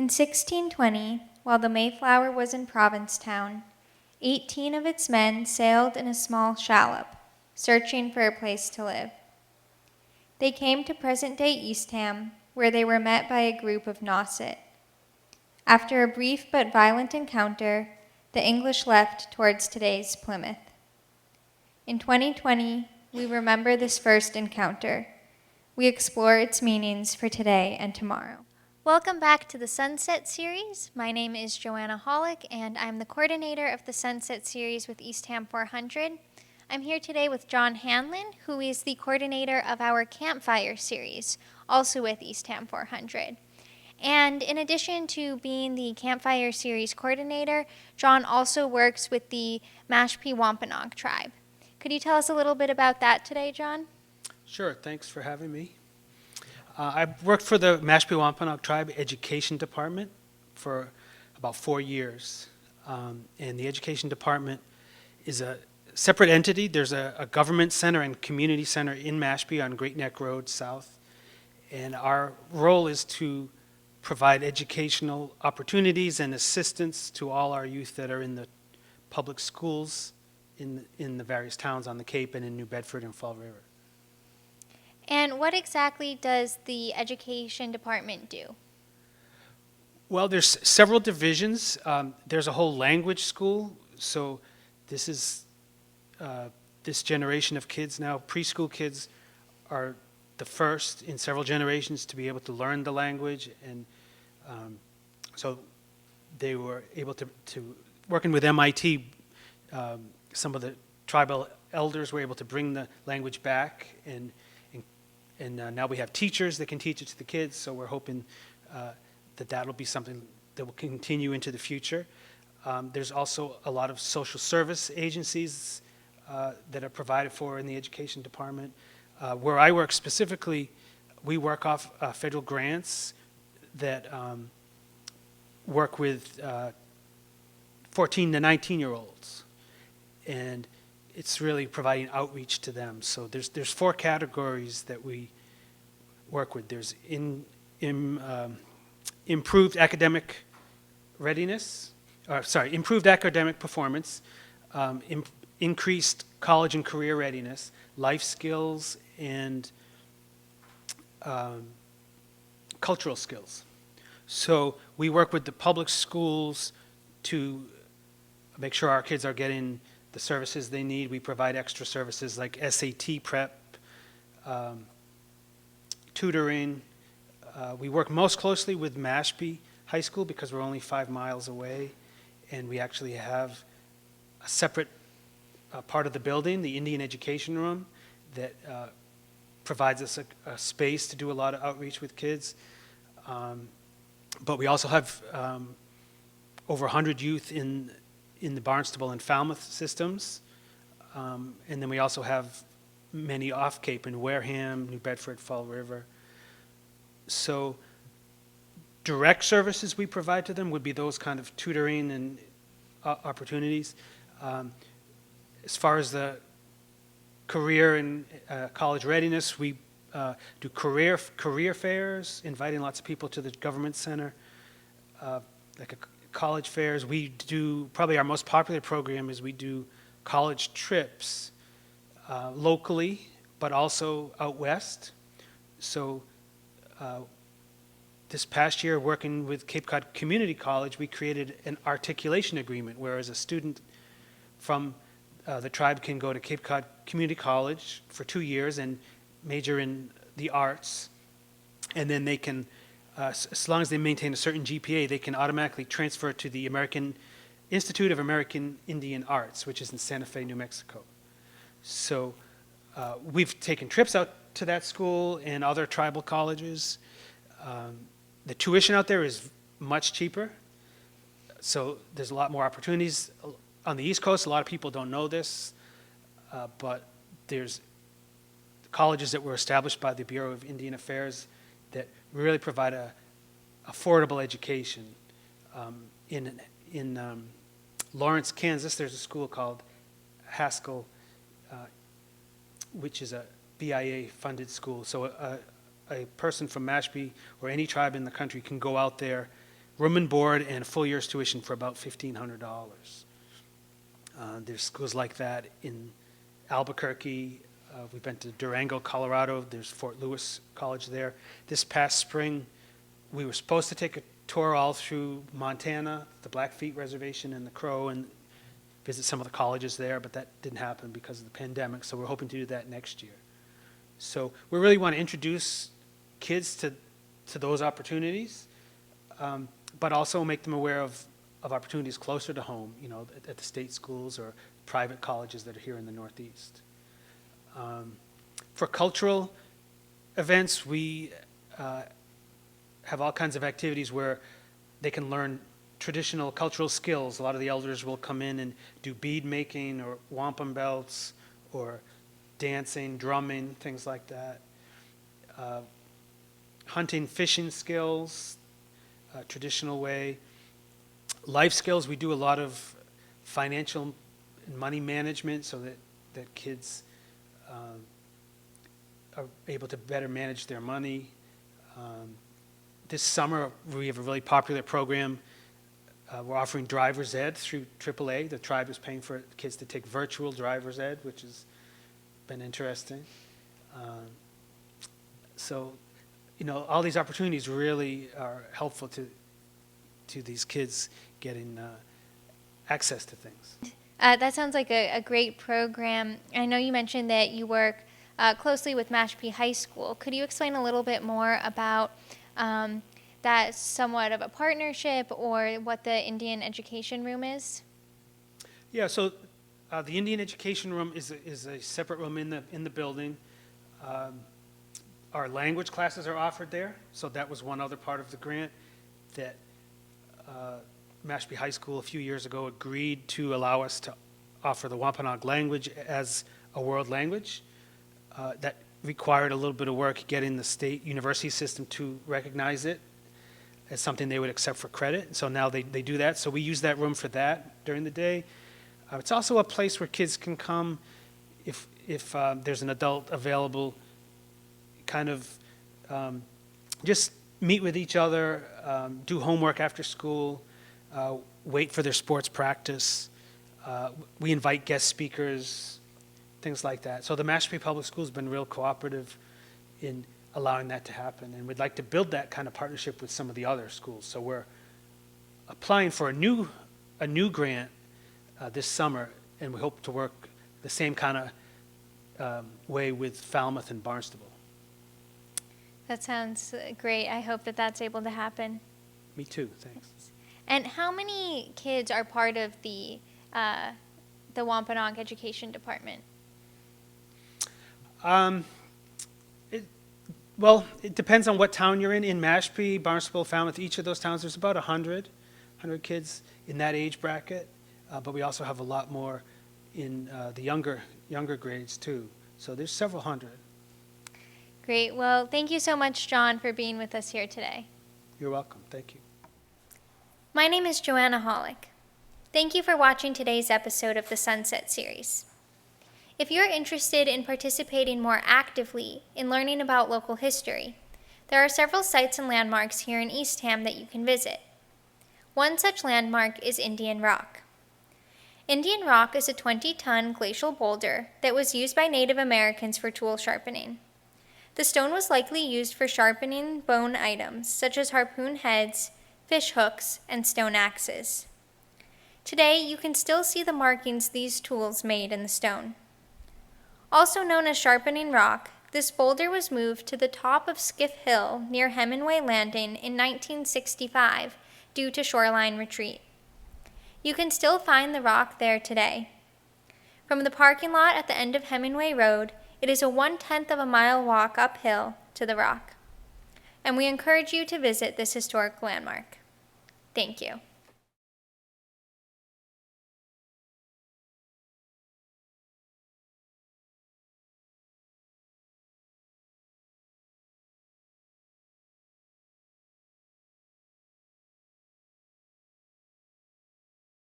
In 1620, while the Mayflower was in Provincetown, 18 of its men sailed in a small shallop, searching for a place to live. They came to present-day Eastham, where they were met by a group of Nauset. After a brief but violent encounter, the English left towards today's Plymouth. In 2020, we remember this first encounter. We explore its meanings for today and tomorrow. Welcome back to the Sunset Series. My name is Joanna Hollick, and I'm the coordinator of the Sunset Series with Eastham 400. I'm here today with John Hanlon, who is the coordinator of our Campfire series, also with Eastham 400. And in addition to being the Campfire series coordinator, John also works with the Mashpee Wampanoag tribe. Could you tell us a little bit about that today, John? Sure, thanks for having me. I've worked for the Mashpee Wampanoag Tribe Education Department for about 4 years. And the Education Department is a separate entity. There's a government center and community center in Mashpee on Great Neck Road South. And our role is to provide educational opportunities and assistance to all our youth that are in the public schools in the various towns on the Cape and in New Bedford and Fall River. And what exactly does the Education Department do? Well, there's several divisions. There's a whole language school. So this is this generation of kids now. Preschool kids are the first in several generations to be able to learn the language, and so they were able to working with MIT. Some of the tribal elders were able to bring the language back, and now we have teachers that can teach it to the kids. So we're hoping that that'll be something that will continue into the future. There's also a lot of social service agencies that are provided for in the Education Department. Where I work specifically, we work off federal grants that work with 14 to 19-year-olds, and it's really providing outreach to them. So there's 4 categories that we work with. There's improved academic readiness, improved academic performance, increased college and career readiness, life skills, and cultural skills. So we work with the public schools to make sure our kids are getting the services they need. We provide extra services like SAT prep, tutoring. We work most closely with Mashpee High School because we're only 5 miles away, and we actually have a separate part of the building, the Indian Education Room, that provides us a space to do a lot of outreach with kids. But we also have over 100 youth in the Barnstable and Falmouth systems. And then we also have many off Cape in Wareham, New Bedford, Fall River. So direct services we provide to them would be those kind of tutoring and opportunities. As far as the career and college readiness, we do career fairs, inviting lots of people to the government center, like college fairs. We do, probably our most popular program is we do college trips locally, but also out west. So this past year, working with Cape Cod Community College, we created an articulation agreement, whereas a student from the tribe can go to Cape Cod Community College for 2 years and major in the arts, and then they can, as long as they maintain a certain GPA, they can automatically transfer to the American Institute of American Indian Arts, which is in Santa Fe, New Mexico. So we've taken trips out to that school and other tribal colleges. The tuition out there is much cheaper, so there's a lot more opportunities. On the East Coast, a lot of people don't know this, but there's colleges that were established by the Bureau of Indian Affairs that really provide a affordable education. In Lawrence, Kansas, there's a school called Haskell, which is a BIA-funded school. So a person from Mashpee or any tribe in the country can go out there room and board and a full year's tuition for about $1,500. There's schools like that in Albuquerque. We've been to Durango, Colorado. There's Fort Lewis College there. This past spring, we were supposed to take a tour all through Montana, the Blackfeet Reservation and the Crow, and visit some of the colleges there, but that didn't happen because of the pandemic, so we're hoping to do that next year. So we really want to introduce kids to those opportunities, but also make them aware of opportunities closer to home, at the state schools or private colleges that are here in the Northeast. For cultural events, we have all kinds of activities where they can learn traditional cultural skills. A lot of the elders will come in and do bead making or wampum belts or dancing, drumming, things like that. Hunting, fishing skills, traditional way. Life skills, we do a lot of financial and money management so that kids are able to better manage their money. This summer, we have a really popular program. We're offering driver's ed through AAA. The tribe is paying for kids to take virtual driver's ed, which has been interesting. So, all these opportunities really are helpful to these kids getting access to things. That sounds like a great program. I know you mentioned that you work closely with Mashpee High School. Could you explain a little bit more about that somewhat of a partnership or what the Indian Education Room is? Yeah, so the Indian Education Room is a separate room in the building. Our language classes are offered there, so that was one other part of the grant that Mashpee High School a few years ago agreed to allow us to offer the Wampanoag language as a world language. That required a little bit of work getting the state university system to recognize it as something they would accept for credit. So now they do that. So we use that room for that during the day. It's also a place where kids can come if there's an adult available, kind of just meet with each other, do homework after school, wait for their sports practice. We invite guest speakers, things like that. So the Mashpee Public Schools have been real cooperative in allowing that to happen, and we'd like to build that kind of partnership with some of the other schools. So we're applying for a new grant this summer, and we hope to work the same kind of way with Falmouth and Barnstable. That sounds great. I hope that that's able to happen. Me too, thanks. And how many kids are part of the Wampanoag Education Department? It depends on what town you're in. In Mashpee, Barnstable, Falmouth, each of those towns, there's about 100 kids in that age bracket. But we also have a lot more in the younger grades too. So there's several hundred. Great. Well, thank you so much, John, for being with us here today. You're welcome. Thank you. My name is Joanna Hollick. Thank you for watching today's episode of the Sunset Series. If you're interested in participating more actively in learning about local history, there are several sites and landmarks here in Eastham that you can visit. One such landmark is Indian Rock. Indian Rock is a 20-ton glacial boulder that was used by Native Americans for tool sharpening. The stone was likely used for sharpening bone items such as harpoon heads, fish hooks, and stone axes. Today, you can still see the markings these tools made in the stone. Also known as Sharpening Rock, this boulder was moved to the top of Skiff Hill near Hemingway Landing in 1965 due to shoreline retreat. You can still find the rock there today. From the parking lot at the end of Hemingway Road, it is a 1/10 of a mile walk uphill to the rock. And we encourage you to visit this historic landmark. Thank you.